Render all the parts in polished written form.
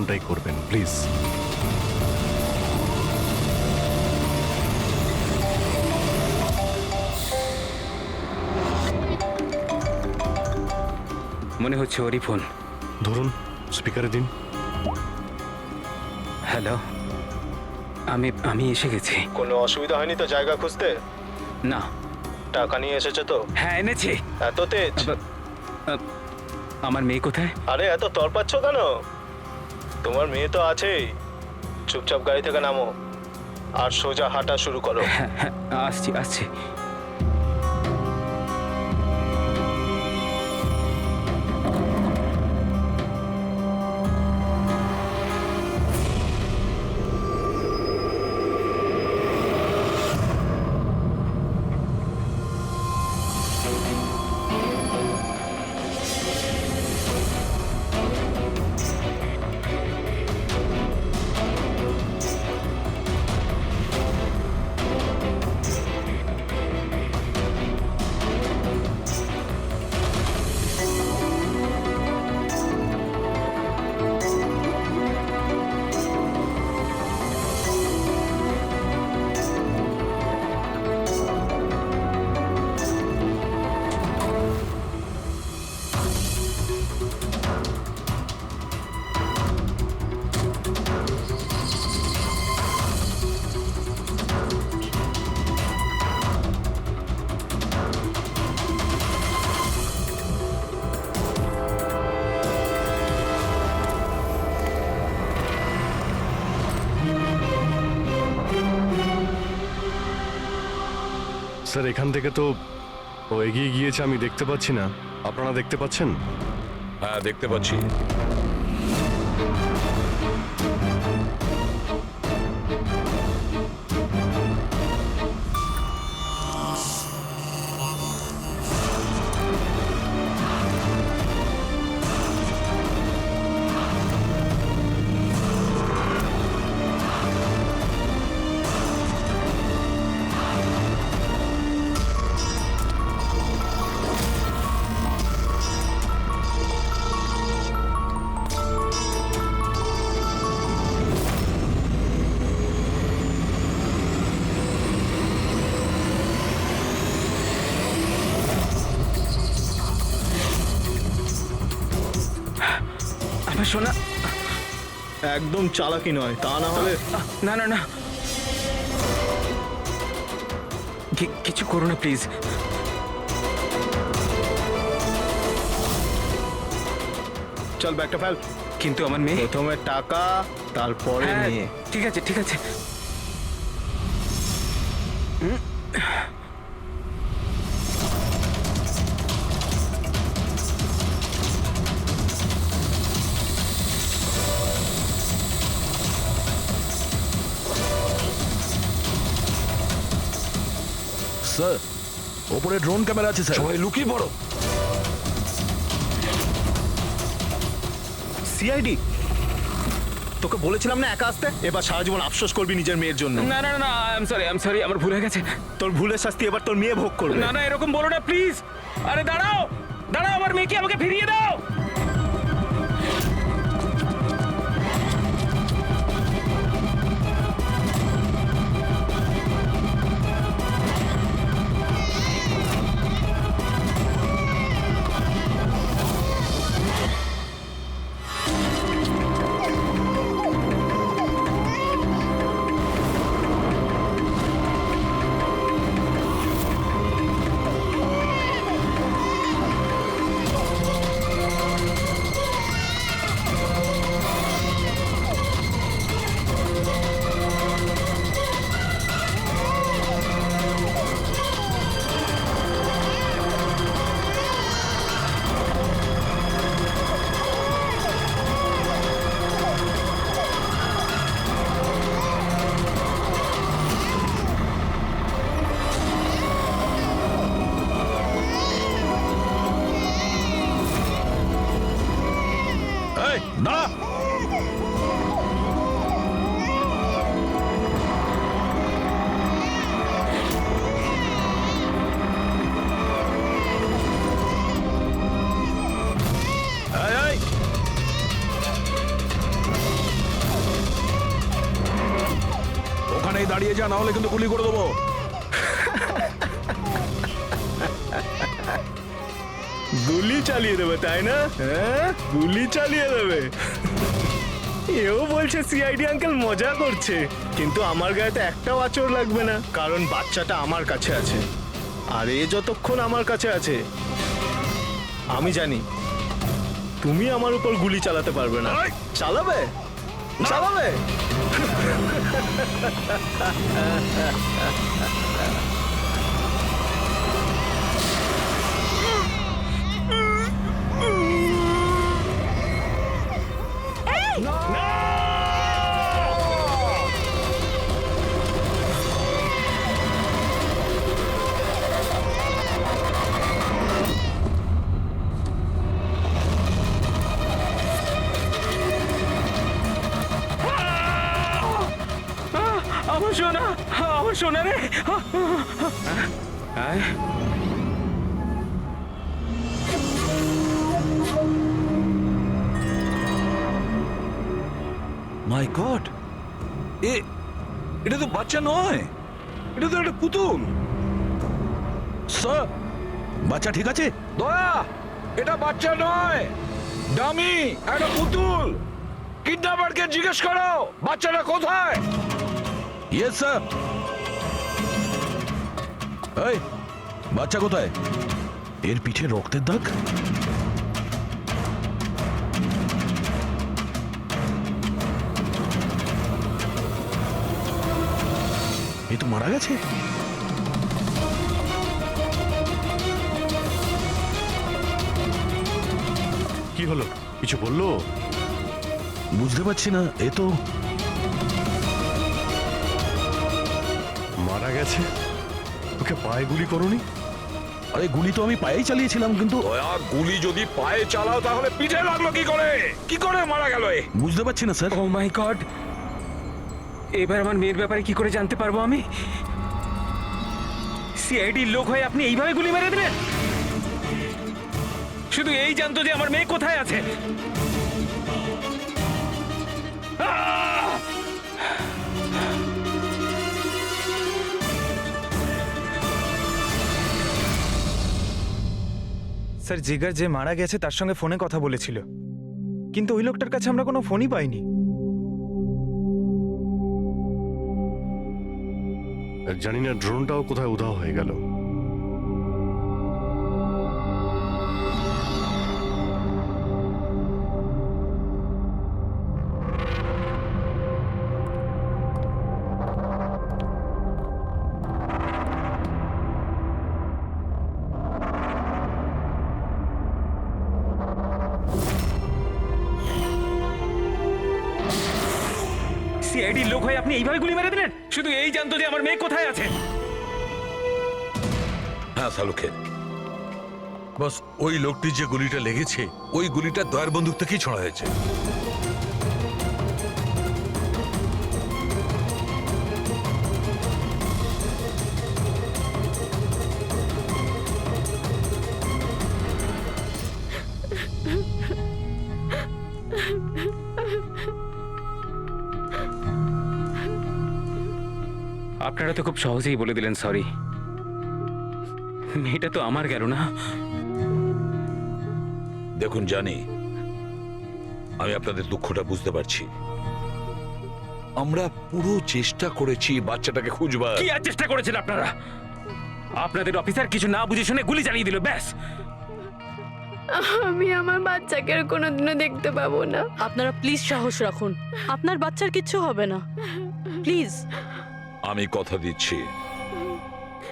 কোনটাই করবেন প্লিজ। মনে হচ্ছে ওরই ফোন। ধরুন, স্পিকারে দিন। হ্যালো, আমি আমি এসে গেছি। কোনো অসুবিধা হয়নি তো জায়গা খুঁজতে? না। টাকা নিয়ে এসেছো তো? হ্যাঁ, এনেছি। এত তেজ? আমার মেয়ে কোথায়? আরে এত তরপাচ্ছ কেন? তোমার মেয়ে তো আছেই। চুপচাপ গাড়ি থেকে নামো আর সোজা হাঁটা শুরু করো। হ্যাঁ হ্যাঁ, আসছি আসছি। স্যার, এখান থেকে তো ও এগিয়ে গিয়েছে, আমি দেখতে পাচ্ছি না। আপনারা দেখতে পাচ্ছেন? হ্যাঁ, দেখতে পাচ্ছি। আমার সোনা। একদম চালাকি নয়, তা না হলে। না না না, কিছু করো না প্লিজ। চল ব্যাগটা ফেল। কিন্তু আমার মেয়ে। প্রথমে টাকা, তারপরে হ্যাঁ, নিয়ে। ঠিক আছে ঠিক আছে। স্যার, ওপরে ড্রোন ক্যামেরা আছে স্যার। সবাই লুকিয়ে পড়ো। সিআইডি, তোকে বলেছিলাম না একা আসতে? এবার সারা জীবন আফসোস করবি নিজের মেয়ের জন্য। না না না, আই এম সরি, আমার ভুল হয়ে গেছে। তোর ভুলের শাস্তি এবার তোর মেয়ে ভোগ করবে। না না, এরকম বলো না প্লিজ। আরে দাঁড়াও দাঁড়াও, আমার মেয়েকে আমাকে ফিরিয়ে দাও। ওখানেই দাঁড়িয়ে যা, না হলে কিন্তু গুলি করে দেবো। গুলি চালিয়ে দেবে তাই না? হ্যাঁ, গুলি চালিয়ে দেবে। এও বলছে সিআইডি আঙ্কেল মজা করছে, কিন্তু আমার গায়ে তো একটাও আঁচড় লাগবে না, কারণ বাচ্চাটা আমার কাছে আছে। আর এ যতক্ষণ আমার কাছে আছে, আমি জানি তুমি আমার উপর গুলি চালাতে পারবে না। চালাবে? চালাবে? আমার সোনা, আমার সোনা রে। আয়। মাই গড, এটা তো বাচ্চা নয়, এটা তো একটা পুতুল। স্যার, বাচ্চা ঠিক আছে? দয়া, এটা বাচ্চা নয়, ডামি, একটা পুতুল। কিডন্যাপারকে জিজ্ঞেস করো বাচ্চাটা কোথায়। Yes sir. এই, বাচ্চা কোথায়? এর পিঠে রক্তের দাগ। এ তো মারা গেছে। কি হলো, কিছু বললো? বুঝতে পারছি না, এ তো মারা গেছে। ওকে পায়ে গুলি করনি? আরে গুলি তো আমি পায়েই চালিয়েছিলাম, কিন্তু দয়া, গুলি যদি পায়ে চালাও তাহলে পিঠে লাগলো কি করে? কি করে মারা গেল এ? বুঝতে পারছি না স্যার। ও মাই গড, এবার আমার মেয়ের ব্যাপারে কি করে জানতে পারবো আমি? সিআইডির লোক হয়ে আপনি এইভাবে গুলি মেরে দিলেন? শুধু এই জানতো যে আমার মেয়ে কোথায় আছে। আহ! স্যার, জিগার যে মারা গেছে তার সঙ্গে ফোনে কথা বলেছিল, কিন্তু ওই লোকটার কাছে আমরা কোনো ফোনই পাইনি। জানি না ড্রোনটাও কোথায় উধাও হয়ে গেল। সিআইডির লোক হয়ে আপনি এইভাবে গুলি মেরে দিলেন? শুধু এই জানতো যে আমার মেয়ে কোথায় আছে। হ্যাঁ সালুকে, বস, ওই লোকটি যে গুলিটা লেগেছে ওই গুলিটা দয়ার বন্দুক থেকেই ছোড়া হয়েছে। আপনারা তো খুব সহজেই বলে দিলেন সরি। মেয়েটা তো আমার গেল না। দেখুন জানি, আমি আপনাদের দুঃখটা বুঝতে পারছি। আমরা পুরো চেষ্টা করেছি বাচ্চাটাকে খুঁজবার। কি আর চেষ্টা করেছেন আপনারা? আপনাদের অফিসার কিছু না বুঝে শুনে গুলি চালিয়ে দিল, ব্যাস। আমি আমার বাচ্চাকে আর কোনোদিনও দেখতে পাবো না। আপনারা প্লিজ সাহস রাখুন, আপনার বাচ্চার কিচ্ছু হবে না, প্লিজ। আমি কথা দিচ্ছি,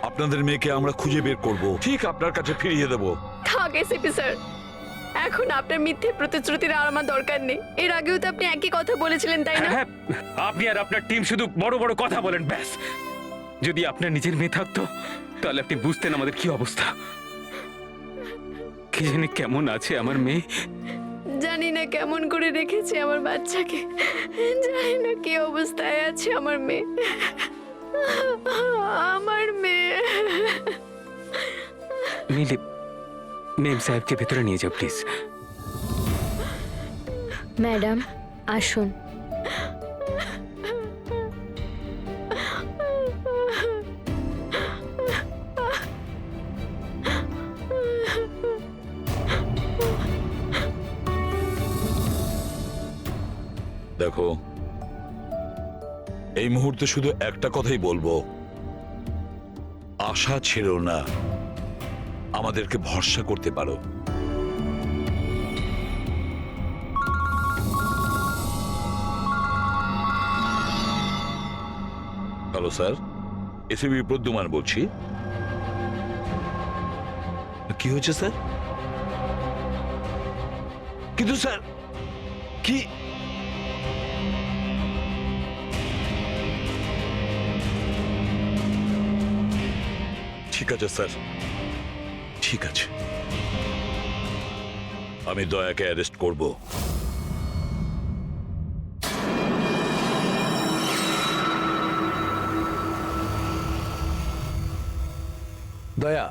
আপনাদের মেয়েকে আমরা খুঁজে বের করব, ঠিক আপনার কাছে ফিরিয়ে দেব। থাক এসিপি স্যার, এখন আপনার মিথ্যে প্রতিশ্রুতির আর আমার দরকার নেই। এর আগেও তো আপনি একই কথা বলেছিলেন, তাই না? হ্যাঁ, আপনি আর আপনার টিম শুধু বড় বড় কথা বলেন, ব্যাস। যদি আপনার নিজের মেয়ে থাকতো তাহলে আপনি বুঝতেন আমাদের কি অবস্থা। কি জানি কেমন আছে আমার মেয়ে। জানি না কেমন করে রেখেছে আমার বাচ্চাকে, জানি না কি অবস্থায় আছে আমার মেয়ে। আমার মেয়ে। মিলি, মেম সাহেবকে ভেতরে নিয়ে যাও প্লিজ। ম্যাডাম আসুন। দেখো, এই মুহূর্তে শুধু একটা কথাই বলবো, আশা ছেড়ো না, আমাদেরকে ভরসা করতে পারো। হ্যালো স্যার, এসিবি প্রদ্যুমান বলছি। কি হয়েছে স্যার? কিন্তু স্যার কি ঠিক আছে স্যার, ঠিক আছে, আমি দয়াকে অ্যারেস্ট করব। দয়া,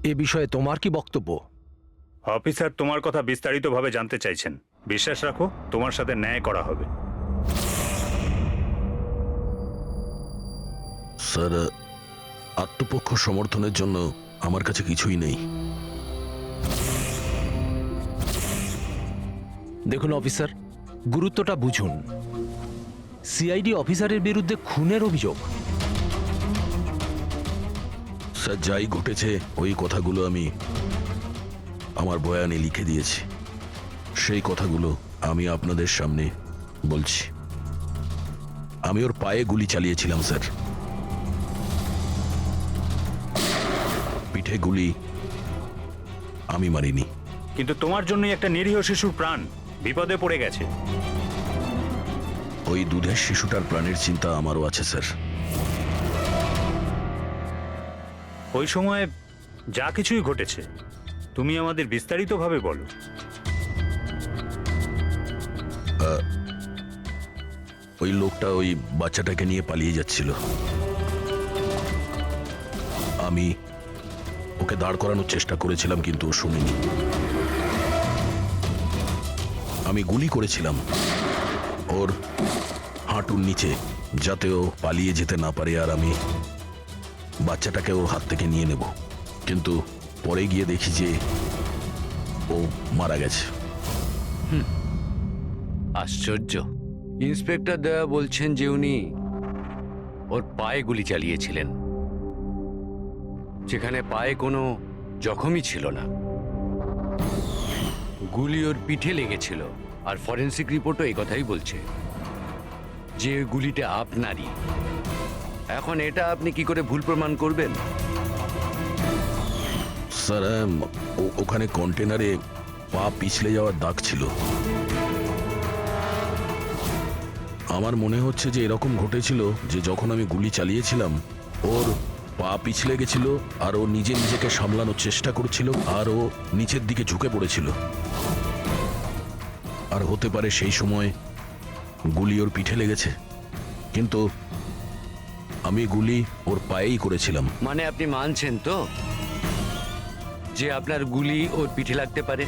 এ বিষয়ে তোমার কি বক্তব্য? অফিসার তোমার কথা বিস্তারিতভাবে জানতে চাইছেন। বিশ্বাস রাখো, তোমার সাথে ন্যায় করা হবে। স্যার, আত্মপক্ষ সমর্থনের জন্য আমার কাছে কিছুই নেই। দেখুন অফিসার, গুরুত্বটা বুঝুন। সিআইডি অফিসারের বিরুদ্ধে খুনের অভিযোগ। স্যার, যাই ঘটেছে ওই কথাগুলো আমি আমার বয়ানে লিখে দিয়েছি। সেই কথাগুলো আমি আপনাদের সামনে বলছি। আমি ওর পায়ে গুলি চালিয়েছিলাম স্যার। পিঠে গুলি আমি মারিনি। কিন্তু তোমার জন্যই একটা নিরীহ শিশুর প্রাণ বিপদে পড়ে গেছে। ওই দুধের শিশুটার প্রাণের চিন্তা আমারও আছে স্যার। ওই সময় যা কিছুই ঘটেছে তুমি আমাদের বিস্তারিতভাবে বলো। ওই লোকটা ওই বাচ্চাটাকে নিয়ে পালিয়ে যাচ্ছিল। আমি ওকে দাঁড় করানোর চেষ্টা করেছিলাম, কিন্তু ও শুনিনি। আমি গুলি করেছিলাম ওর হাঁটুর নিচে, যাতে ও পালিয়ে যেতে না পারে, আর আমি বাচ্চাটাকে ওর হাত থেকে নিয়ে নেব। কিন্তু পরে গিয়ে দেখি যে ও মারা গেছে। আশ্চর্য। ইন্সপেক্টর দয়া বলছেন যে উনি ওর পায়ে গুলি চালিয়েছিলেন, যেখানে পায়ে কোনো জখমই ছিল না। গুলি ওর পিঠে লেগেছিল, আর ফরেন্সিক রিপোর্টও এই কথাই বলছে যে ওই গুলিটা আপনারই। এখন এটা আপনি কি করে ভুল প্রমাণ করবেন? স্যার, ওখানে কন্টেনারে পা পিছলে যাওয়ার দাগ ছিল। আমার মনে হচ্ছে যে এরকম ঘটেছিল যে যখন আমি গুলি চালিয়েছিলাম ওর পা পিছলে গেছিল, আর ও নিজেকে সামলানোর চেষ্টা করছিল, আর ও নিচের দিকে ঝুঁকে পড়েছিল। আর হতে পারে সেই সময় গুলি ওর পিঠে লেগেছে, কিন্তু আমি গুলি ওর পায়েই করেছিলাম। মানে আপনি মানছেন তো যে আপনার গুলি ওর পিঠে লাগতে পারে,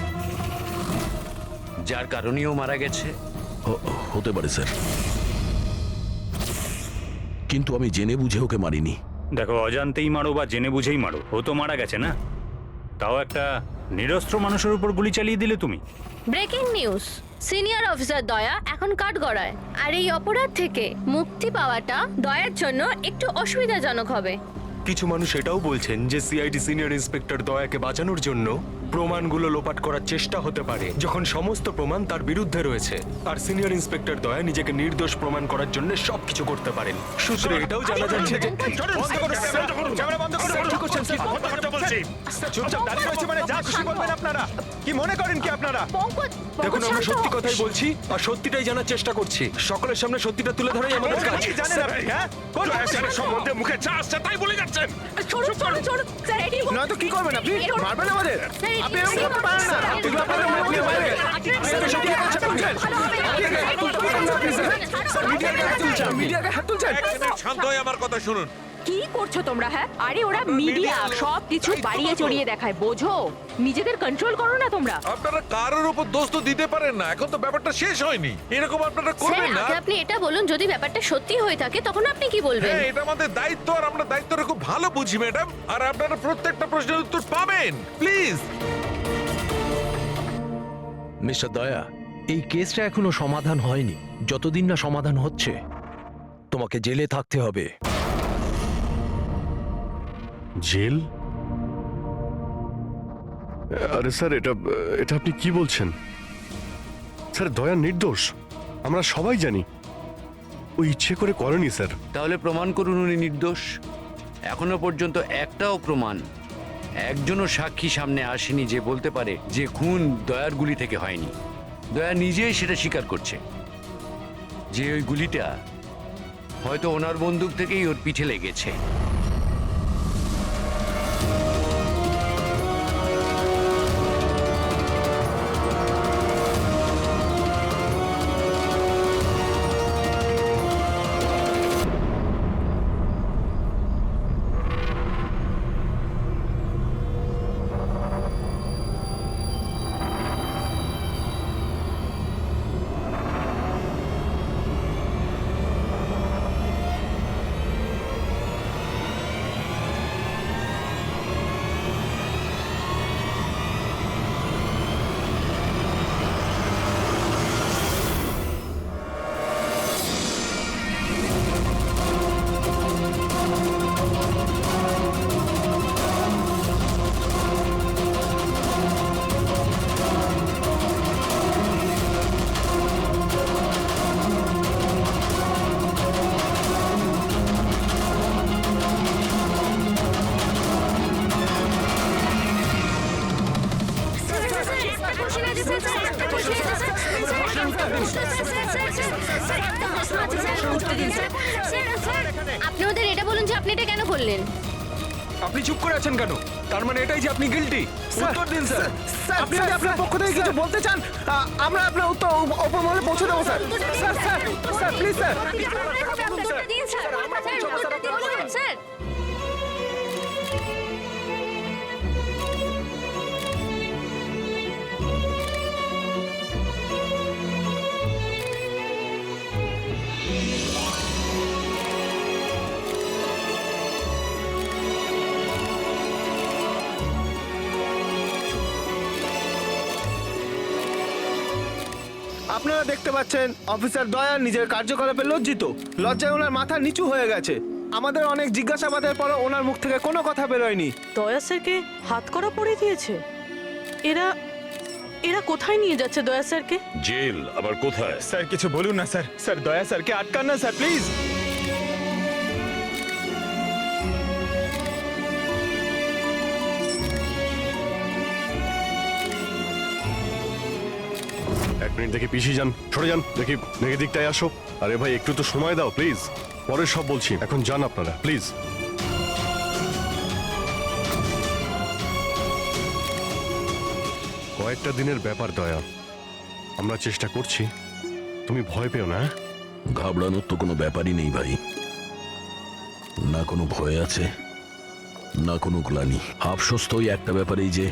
যার কারণেও মারা গেছে? হতে পারে স্যার, কিন্তু আমি জেনে বুঝে ওকে মারিনি। দেখো, অজান্তেই মারো বা জেনে বুঝেই মারো, ও তো মারা গেছে না। তাও একটা নিরস্ত্র মানুষের উপর গুলি চালিয়ে দিলে তুমি। ব্রেকিং নিউজ, সিনিয়র অফিসার দয়া এখন কাঠগড়ায়। আর এই অপরাধ থেকে মুক্তি পাওয়াটা দয়ার জন্য একটু অসুবিধাজনক হবে। কিছু মানুষ এটাও বলছেন যে সিআইডি সিনিয়র ইন্সপেক্টর দয়াকে বাঁচানোর জন্য প্রমাণগুলো লোপাট করার চেষ্টা হতে পারে, যখন সমস্ত প্রমাণ তার বিরুদ্ধে রয়েছে। আর সিনিয়র ইন্সপেক্টর দয়া নিজেকে নির্দোষ প্রমাণ করার জন্য সবকিছু করতে পারেন। সূত্রে এটাও জানা যাচ্ছে যে কি মনে করেন কি আপনারা? দেখুন, আমরা সত্যি কথাই বলছি আর সত্যিটাই জানার চেষ্টা করছি। সকলের সামনে সত্যিটা তুলে ধরাই আমাদের কাজ। জানেন আপনি, হ্যাঁ? সম্বন্ধে মুখে চা আসছে তাই বলে যাচ্ছেন। নয়তো কি করবেন আপনি? মারবেন আমাদের? আপনি এরকম করতে পারেন না। এগুলো আপনাদের মুখ দিয়ে বাইরে। মিডিয়াকে হাত তুলছেন। শান্ত হয়ে আমার কথা শুনুন। কি করছো তোমরা? হ্যাঁ, আরে ওরা মিডিয়া, সব কিছু বাড়িয়ে চড়িয়ে দেখায়, বোঝো? নিজেদের কন্ট্রোল করো না তোমরা। আপনারা কারোর উপর দোষ তো দিতে পারেন না, এখন তো ব্যাপারটা শেষ হয়নি। এরকম আপনারা করবেন না। আপনি এটা বলুন, যদি ব্যাপারটা সত্যি হয়ে থাকে তখন আপনি কি বলবেন? হ্যাঁ, এটা আমাদের দায়িত্ব, আর আমরা দায়িত্বটা খুব ভালো বুঝি ম্যাডাম। আর আপনারা প্রত্যেকটা প্রশ্নের উত্তর পাবেন, প্লিজ। মিস্টার দয়া, এই কেসটা এখনো সমাধান হয়নি। যতদিন না সমাধান হচ্ছে তোমাকে জেলে থাকতে হবে। জেল? আরে স্যার, এটা এটা আপনি কি বলছেন? স্যার, দয়া নির্দোষ, আমরা সবাই জানি। ও ইচ্ছে করে করেনি স্যার। তাহলে প্রমাণ করুন উনি নির্দোষ। এখনো পর্যন্ত একটাও প্রমাণ, একজনও সাক্ষী সামনে আসেনি যে বলতে পারে যে খুন দয়ার গুলি থেকে হয়নি। দয়া নিজেই সেটা স্বীকার করছে যে ওই গুলিটা হয়তো ওনার বন্দুক থেকেই ওর পিঠে লেগেছে। আপনি ওদের এটা বলুন যে আপনি এটা কেন করলেন? আপনি চুপ করে আছেন কেন? তার মানে এটাই যে আপনি গিল্টি? উত্তর দিন স্যার। আপনি যদি আপনার পক্ষ থেকে কিছু বলতে চান, আমরা আপনার উত্তর ওপর মহলে পৌঁছে দেবো sir. Sir sir sir please sir. উত্তরটা দিন স্যার। উত্তরটা দিন স্যার। আপনারা দেখতে পাচ্ছেন অফিসার দয়া নিজের কার্যকলাপে লজ্জিত। লজ্জায় ওনার মাথা নিচু হয়ে গেছে। আমাদের অনেক জিজ্ঞাসাবাদের পরও ওনার মুখ থেকে কোনো কথা বেরোয়নি। দয়া স্যারকে হাত করা পরিয়ে দিয়েছে। এরা এরা কোথায় নিয়ে যাচ্ছে দয়া স্যারকে? জেল আবার কোথায়? স্যার কিছু বলুন না স্যার। স্যার দয়া স্যারকে আটকান না স্যার, প্লিজ। এক মিনিট, দেখি পিছিয়ে যান, সরে যান, দেখি দেখি দিকটায় আসো। আরে ভাই, একটু তো সময় দাও প্লিজ, পরে সব বলছি, এখন যান আপনারা প্লিজ। কয়েকটা দিনের ব্যাপার দয়া, আমরা চেষ্টা করছি, তুমি ভয় পেও না। ঘাবড়ানোর তো কোনো ব্যাপারই নেই ভাই। না কোনো ভয় আছে, না কোনো গ্লানি। আফসোস তো ওই একটা ব্যাপারেই যে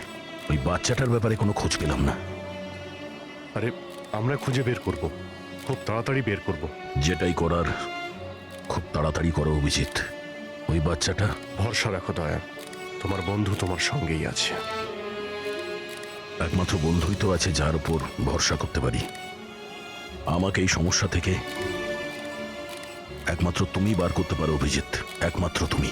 ওই বাচ্চাটার ব্যাপারে কোনো খোঁজ পেলাম না। আরে আমরা খুঁজে বের করব, খুব তাড়াতাড়ি বের করব। যেটাই করার খুব তাড়াতাড়ি করো অভিজিৎ। ওই বাচ্চাটা ভরসা রাখো দয়া, তোমার বন্ধু তোমার সঙ্গেই আছে। একমাত্র বন্ধুই তো আছে যার উপর ভরসা করতে পারি। আমাকে এই সমস্যা থেকে একমাত্র তুমি বার করতে পারো অভিজিৎ, একমাত্র তুমি।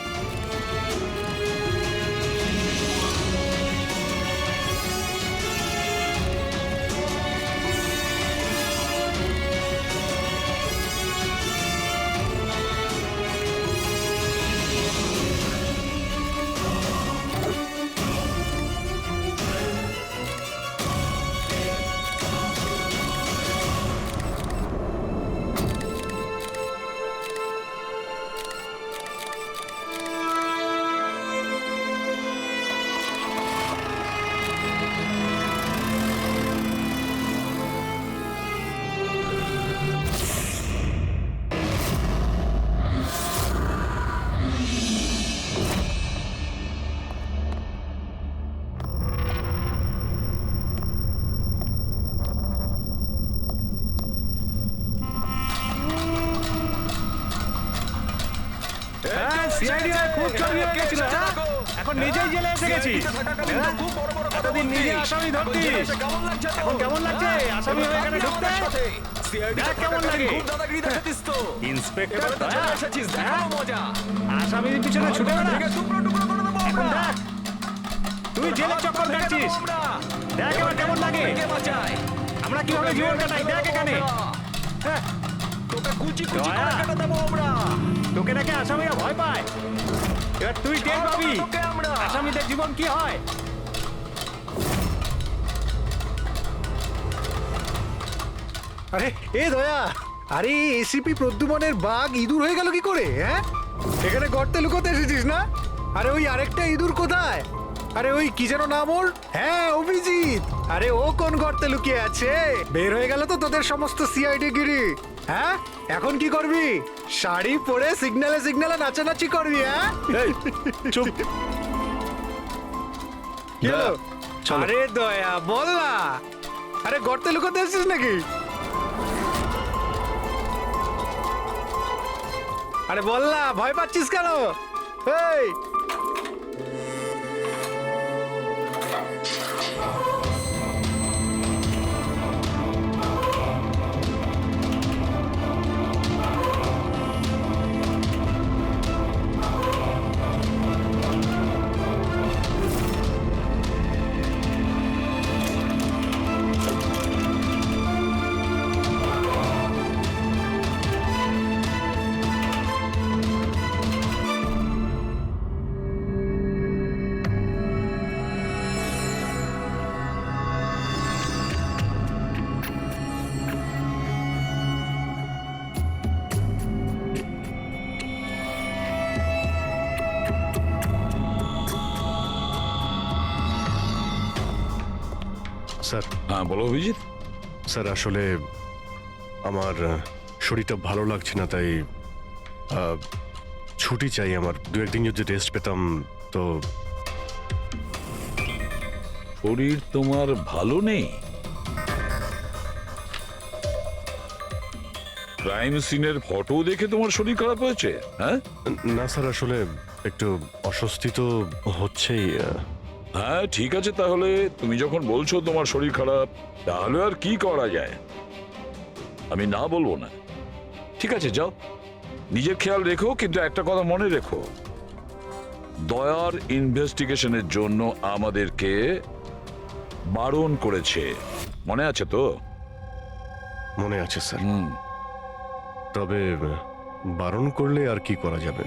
সিআইডি খুব চলিয়ে গেছিল। এখন নিজেই জেলে এসে গেছি। এতদিন নিজে আসামি ধরতিস, এখন কেমন লাগছে আসামি হয়ে এখানে ঢুকতে? দেখ কেমন লাগে। ইন্সপেক্টর দয়া, আসামির পিছনে ছুটে বেড়া। এখন দেখ তুই জেলে চক্কর কাটছিস, দেখ এবার কেমন লাগে। আমরা কিভাবে জীবন কাটাই দেখ এখানে। হ্যাঁ, দয়া, তোকে দেখে আসামিরা ভয় পায়, এবার তুই টের পাবি আসামিদের জীবন কি হয়। আরে এ দয়া, আরে এসিপি প্রদ্যুমনের বাঘ ইঁদুর হয়ে গেল কি করে? হ্যাঁ, এখানে গর্তে লুকোতে এসেছিস না? আরে ওই আরেকটা ইঁদুর কোথায়? আরে ওই কি যেন নাম ওর? হ্যাঁ, অভিজিৎ। আরে ও কোন গর্তে লুকিয়ে আছে? বের হয়ে গেল তো তোদের সমস্ত সিআইডি গিরি। হ্যাঁ, এখন কি করবি? শাড়ি পরে সিগন্যালে সিগন্যালে নাচানাচি করবি? হ্যাঁ, চুপ। কি হলো? আরে দয়া বল না, আরে গর্তে লুকোতে এসেছিস নাকি? আরে বল না, ভয় পাচ্ছিস কেন? এই স্যার, হ্যাঁ বলো অভিজিৎ। স্যার আসলে আমার শরীরটা ভালো লাগছে না, তাই ছুটি চাই আমার। দু একদিন যদি রেস্ট পেতাম তো। শরীর তোমার ভালো নেই? ক্রাইম সিনের ফটো দেখে তোমার শরীর খারাপ হয়েছে? হ্যাঁ না স্যার, আসলে একটু অস্বস্তি তো হচ্ছেই। হ্যাঁ ঠিক আছে, তাহলে তুমি যখন বলছো তোমার শরীর খারাপ, তাহলে আর কি করা যায়? আমি না বলবো না। ঠিক আছে যাও, নিজের খেয়াল রেখো, কিন্তু একটা কথা মনে রেখো, দয়ার ইনভেস্টিগেশনের জন্য আমাদেরকে বারণ করেছে, মনে আছে তো? মনে আছে স্যার, তবে বারণ করলে আর কি করা যাবে?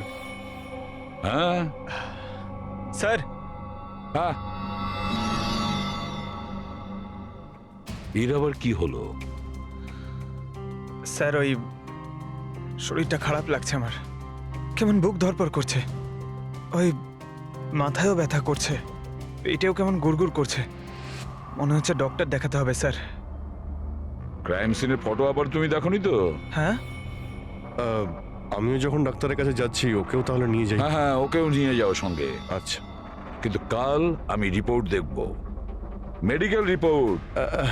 হ্যাঁ স্যার, হ্যাঁ, এর আবার কি হলো? স্যার ওই শরীরটা খারাপ লাগছে আমার, কেমন বুক ধরপড় করছে, ওই মাথায়ও ব্যথা করছে, পেটেও কেমন গুড়গুড় করছে, মনে হচ্ছে ডক্টর দেখাতে হবে স্যার। ক্রাইম সিনের ফটো আবার তুমি দেখোনি তো? হ্যাঁ, আমিও যখন ডাক্তারের কাছে যাচ্ছি ওকেও তাহলে নিয়ে যাই। হ্যাঁ হ্যাঁ, ওকেও নিয়ে যাও সঙ্গে। আচ্ছা, কিন্তু কাল আমি রিপোর্ট দেখব, মেডিকেল রিপোর্ট।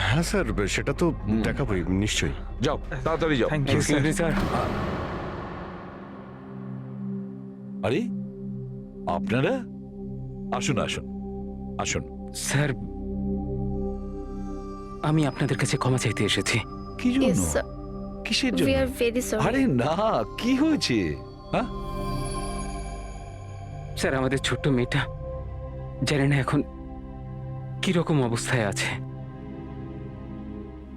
হ্যাঁ স্যার, সেটা তো দেখাবই নিশ্চয়ই। যাও তাড়াতাড়ি যাও। Thank you sir. স্যার, আরে আপনারা আসুন আসুন আসুন। স্যার আমি আপনাদের কাছে ক্ষমা চাইতে এসেছি। কি জন্য? কিসের জন্য? আরে না, কি হয়েছে? হ্যাঁ স্যার, আমাদের ছোট্ট মেয়েটা জানি না এখন কিরকম অবস্থায় আছে।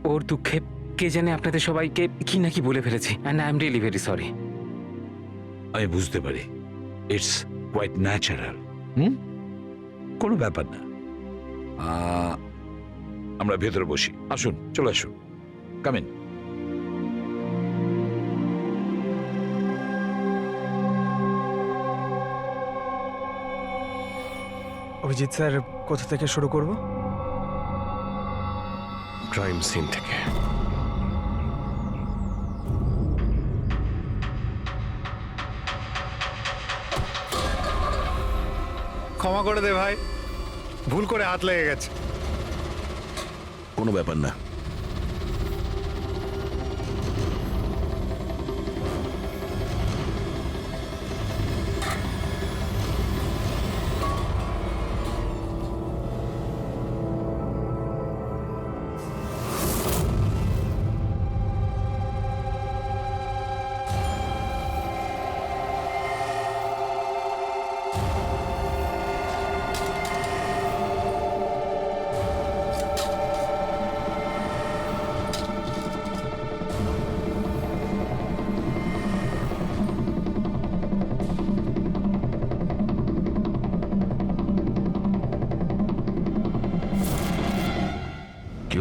ওর দুঃখে কে জানে আপনাদের সবাইকে কি নাকি বলে ফেলেছি, and I am really very sorry. আমি বুঝতে পারি, ইটস কোয়াইট ন্যাচারাল। কোনো ব্যাপার না। আমরা ভেতরে বসি, আসুন, চলে আসুন, কাম ইন। অভিজিৎ স্যার, কোথা থেকে শুরু করব? ক্রাইম সিন থেকে। ক্ষমা করে দে ভাই, ভুল করে হাত লেগে গেছে। কোনো ব্যাপার না।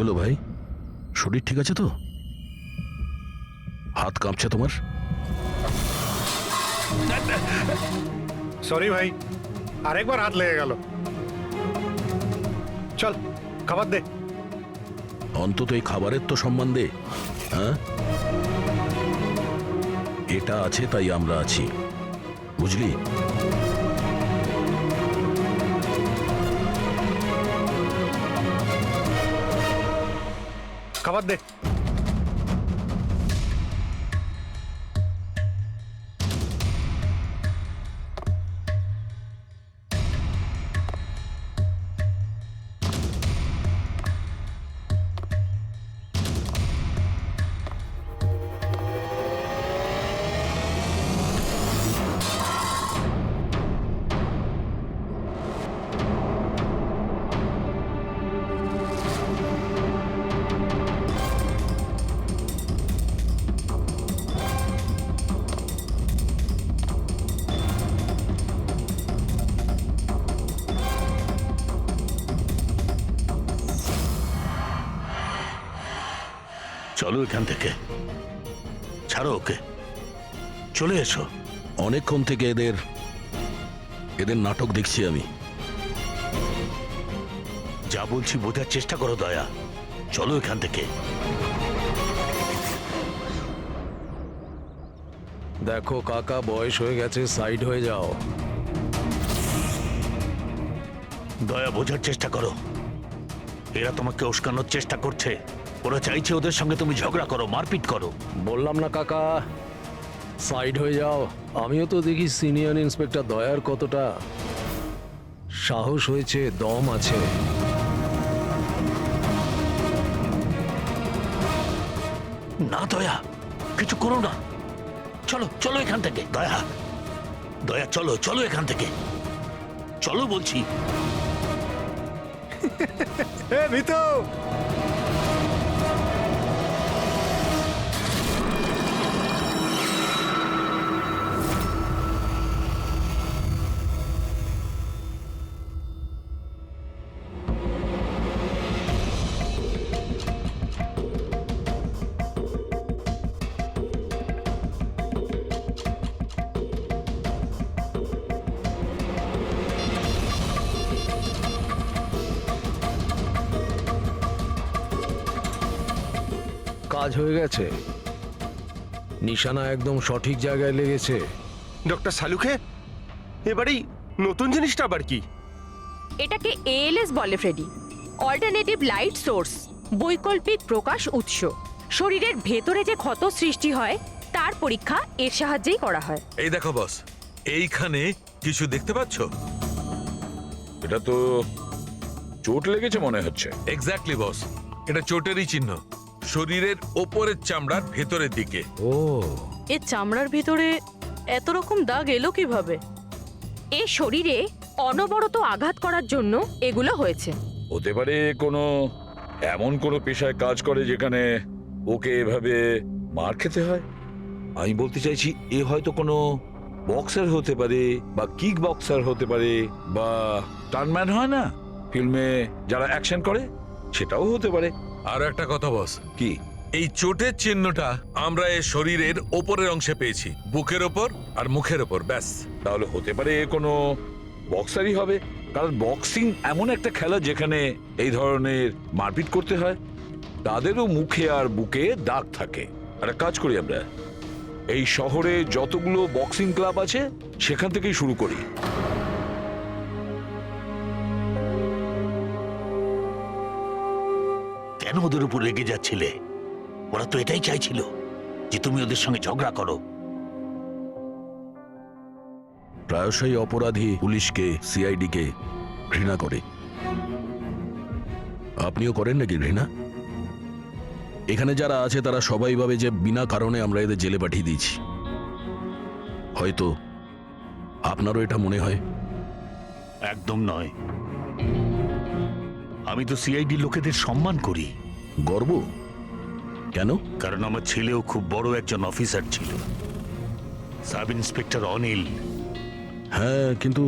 হলো ভাই? শরীর ঠিক আছে তো? হাত কাঁপছে তোমার? সরি ভাই, আরেকবার হাত লেগে গেল। চল খাবার দে। অন্তত এই খাবারের তো সম্মান দে। হ্যাঁ, এটা আছে তাই আমরা আছি, বুঝলি? খাবার দে। চলো এখান থেকে, ছাড়ো ওকে, চলে এসো। অনেকক্ষণ থেকে এদের নাটক দেখছি আমি। যা বলছি বোঝার চেষ্টা করো দয়া, চলো এখান থেকে। দেখো কাকা, বয়স হয়ে গেছে, সাইড হয়ে যাও। দয়া, বোঝার চেষ্টা করো, এরা তোমাকে উস্কানোর চেষ্টা করছে। ওরা চাইছে ওদের সঙ্গে তুমি ঝগড়া করো, মারপিট করো। বললাম না কাকা, সাইড হয়ে যাও। আমিও তো দেখি সিনিয়র ইন্সপেক্টর দয়ার কতটা সাহস হয়েছে, দম আছে। না দয়া, কিছু করো না, চলো চলো এখান থেকে। দয়া, দয়া চলো চলো এখান থেকে, চলো বলছি। এ ভিতু, কাজ হয়ে গেছে, নিশানা একদম সঠিক জায়গায় লেগেছে। ডক্টর শালুখে, এবারেই নতুন জিনিসটা আবার কি? এটাকে এএলএস বলে ফ্রেডি, অল্টারনেটিভ লাইট সোর্স, বৈকল্পিক প্রকাশ উৎস। শরীরের ভেতরে যে ক্ষত সৃষ্টি হয় তার পরীক্ষা এর সাহায্যেই করা হয়। এই দেখো বস, এইখানে কিছু দেখতে পাচ্ছ? এটা তো চোট লেগেছে মনে হচ্ছে। এক্স্যাক্টলি বস, এটা চোটেরই চিহ্ন, শরীরের ওপরের চামড়ার ভেতরের দিকে। ও, এর চামড়ার ভিতরে এত রকম দাগ এলো কিভাবে? এ শরীরে অনবরত আঘাত করার জন্য এগুলো হয়েছে। হতে পারে কোনো এমন কোনো পেশায় কাজ করে যেখানে ওকে এভাবে মার খেতে হয়। আমি বলতে চাইছি এ হয়তো কোনো বক্সার হতে পারে, বা কিক বক্সার হতে পারে, বা টার্নম্যান হয় না ফিল্মে যারা অ্যাকশন করে, সেটাও হতে পারে। আর একটা কথা বস, কি? এই চোটের চিহ্নটা আমরা এর শরীরের ওপরের অংশে পেয়েছি, বুকের ওপর আর মুখের ওপর, ব্যাস। তাহলে হতে পারে কোনো বক্সারই হবে, কারণ বক্সিং এমন একটা খেলা যেখানে এই ধরনের মারপিট করতে হয়। তাদেরও মুখে আর বুকে দাগ থাকে। একটা কাজ করি, আমরা এই শহরে যতগুলো বক্সিং ক্লাব আছে সেখান থেকেই শুরু করি। কেন ওদের উপর রেগে যাচ্ছিলে? ওরা তো এটাই চাইছিল যে তুমি ওদের সঙ্গে ঝগড়া করো। প্রায়শই অপরাধী পুলিশকে, সিআইডিকে ঘৃণা করে। আপনিও করেন নাকি ঘৃণা? এখানে যারা আছে তারা সবাই ভাবে যে বিনা কারণে আমরা এদের জেলে পাঠিয়ে দিয়েছি। হয়তো আপনারও এটা মনে হয়। একদম নয়, আমি তো সিআইডি লোকেদের সম্মান করি। গর্ব কেন? কারণ আমার ছেলেও খুব বড় একজন অফিসার ছিল, সাব ইন্সপেক্টর অনিল। হ্যাঁ, কিন্তু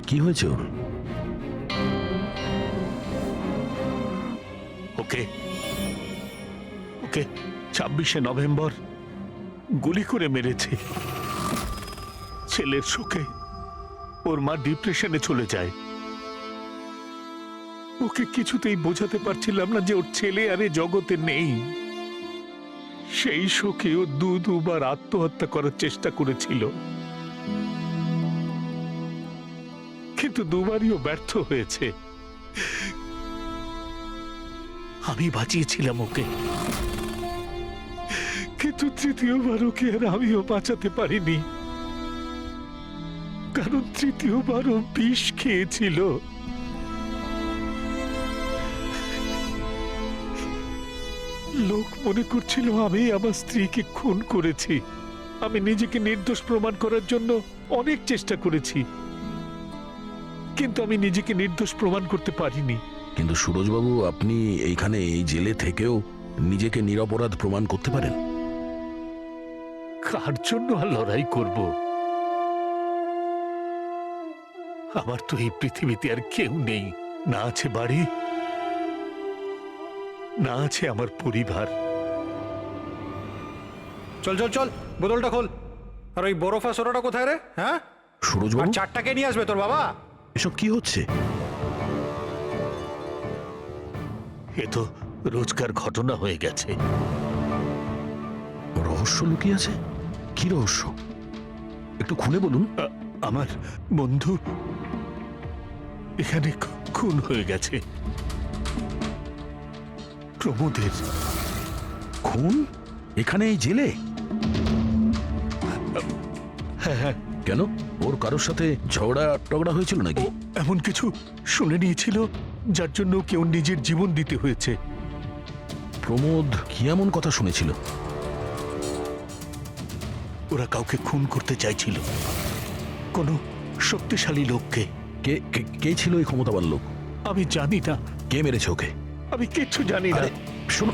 কি হয়েছে ওর? ওকে ওকে 26শে নভেম্বর গুলি করে মেরেছে। ছেলের শোকে ওর মা ডিপ্রেশনে চলে যায়। ওকে কিছুতেই বোঝাতে পারছিলাম না যে ওর ছেলে আর এ জগতে নেই। সেই শোকে ও দুবার আত্মহত্যা করার চেষ্টা করেছিল, কিন্তু দুবারই ও ব্যর্থ হয়েছে। আমি বাঁচিয়েছিলাম ওকে, কিন্তু তৃতীয়বার ওকে আর আমিও বাঁচাতে পারিনি, কারণ তৃতীয়বারও বিষ খেয়েছিল। লোক মনে করছিল আমি আমার স্ত্রীকে খুন করেছি। আমি নিজেকে নির্দোষ প্রমাণ করার জন্য অনেক চেষ্টা করেছি, কিন্তু আমি নিজেকে নির্দোষ প্রমাণ করতে পারিনি। কিন্তু সুরজবাবু, আপনি এইখানে এই জেলে থেকেও নিজেকে নিরপরাধ প্রমাণ করতে পারেন। কার জন্য আর লড়াই করব? আমার তো এই পৃথিবীতে আর কেউ নেই। না আছে বাড়ি, না আছে আমার পরিবার। চল চল চল, বোতলটা খোল। আর ওই বরফা সোডাটা কোথায় রে? হ্যাঁ, আর সুরজবাবু, চারটাকে নিয়ে আসবে তোর বাবা। এসব কি হচ্ছে? এ তো রোজকার ঘটনা হয়ে গেছে। রহস্য লুকিয়ে আছে? কি রহস্য? একটু খুলে বলুন। আমার বন্ধু এখানে খুন হয়ে গেছে। প্রমোদের খুন? এখানে এই জেলে? হ্যাঁ। কেন? ওর কারোর সাথে ঝগড়া টগড়া হয়েছিল নাকি? এমন কিছু শুনে নিয়েছিল যার জন্য কেউ নিজের জীবন দিতে হয়েছে। প্রমোদ কি এমন কথা শুনেছিল? ওরা কাউকে খুন করতে চাইছিল, কোনো শক্তিশালী লোককে। কে ছিল এই ক্ষমতাবান লোক? আমি জানি না। কে মেরেছে ওকে? আমি কিচ্ছু জানি না। শোনো,